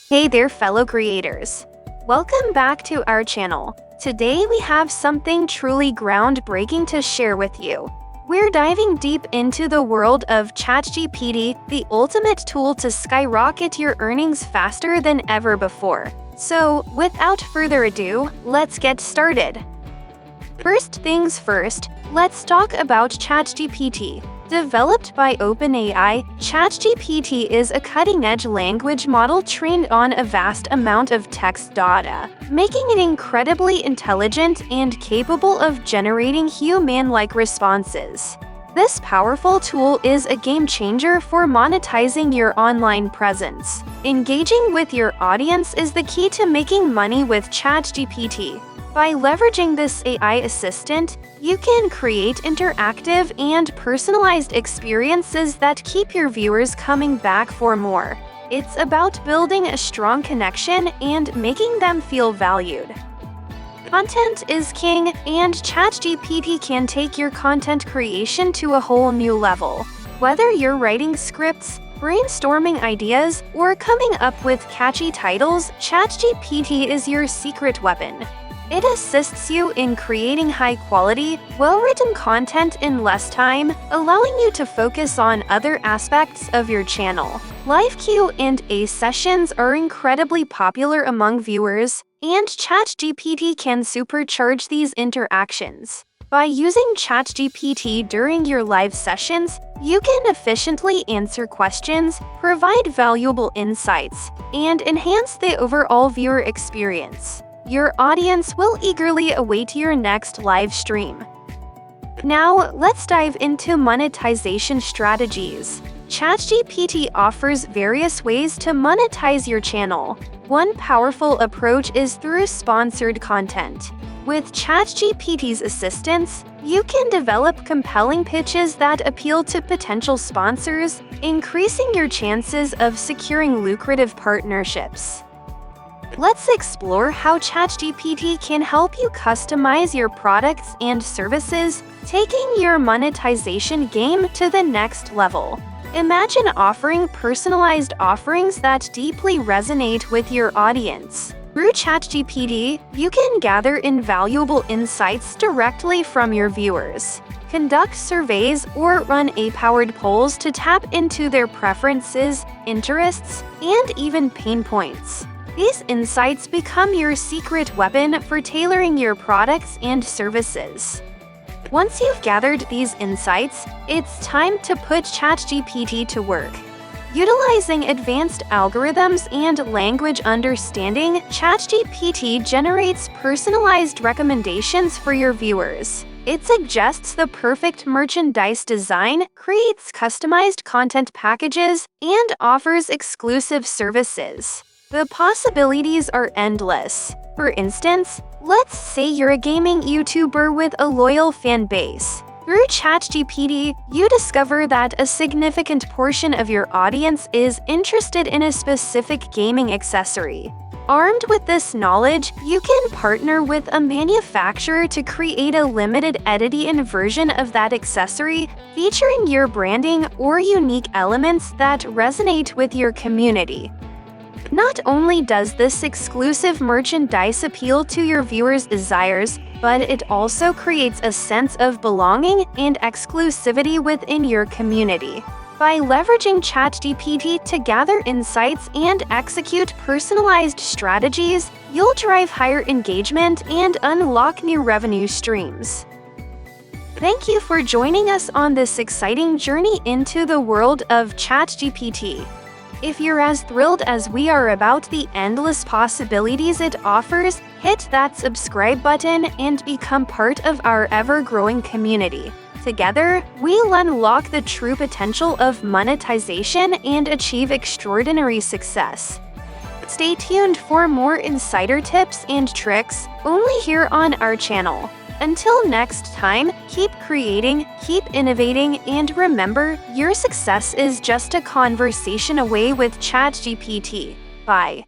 Hey there, fellow creators. Welcome back to our channel. Today we have something truly groundbreaking to share with you. We're diving deep into the world of ChatGPT, the ultimate tool to skyrocket your earnings faster than ever before. So, without further ado, let's get started. First things first, let's talk about ChatGPT. Developed by OpenAI, ChatGPT is a cutting-edge language model trained on a vast amount of text data, making it incredibly intelligent and capable of generating human-like responses. This powerful tool is a game-changer for monetizing your online presence. Engaging with your audience is the key to making money with ChatGPT. By leveraging this AI assistant, you can create interactive and personalized experiences that keep your viewers coming back for more. It's about building a strong connection and making them feel valued. Content is king, and ChatGPT can take your content creation to a whole new level. Whether you're writing scripts, brainstorming ideas, or coming up with catchy titles, ChatGPT is your secret weapon. It assists you in creating high-quality, well-written content in less time, allowing you to focus on other aspects of your channel. Live Q&A sessions are incredibly popular among viewers, and ChatGPT can supercharge these interactions. By using ChatGPT during your live sessions, you can efficiently answer questions, provide valuable insights, and enhance the overall viewer experience. Your audience will eagerly await your next live stream. Now, let's dive into monetization strategies. ChatGPT offers various ways to monetize your channel. One powerful approach is through sponsored content. With ChatGPT's assistance, you can develop compelling pitches that appeal to potential sponsors, increasing your chances of securing lucrative partnerships. Let's explore how ChatGPT can help you customize your products and services, taking your monetization game to the next level. Imagine offering personalized offerings that deeply resonate with your audience. Through ChatGPT, you can gather invaluable insights directly from your viewers. Conduct surveys or run AI-powered polls to tap into their preferences, interests, and even pain points. These insights become your secret weapon for tailoring your products and services. Once you've gathered these insights, it's time to put ChatGPT to work. Utilizing advanced algorithms and language understanding, ChatGPT generates personalized recommendations for your viewers. It suggests the perfect merchandise design, creates customized content packages, and offers exclusive services. The possibilities are endless. For instance, let's say you're a gaming YouTuber with a loyal fan base. Through ChatGPT, you discover that a significant portion of your audience is interested in a specific gaming accessory. Armed with this knowledge, you can partner with a manufacturer to create a limited edition version of that accessory, featuring your branding or unique elements that resonate with your community. Not only does this exclusive merchandise appeal to your viewers' desires, but it also creates a sense of belonging and exclusivity within your community. By leveraging ChatGPT to gather insights and execute personalized strategies, you'll drive higher engagement and unlock new revenue streams. Thank you for joining us on this exciting journey into the world of ChatGPT. If you're as thrilled as we are about the endless possibilities it offers, hit that subscribe button and become part of our ever-growing community. Together, we'll unlock the true potential of monetization and achieve extraordinary success. Stay tuned for more insider tips and tricks, only here on our channel. Until next time, keep creating, keep innovating, and remember, your success is just a conversation away with ChatGPT. Bye.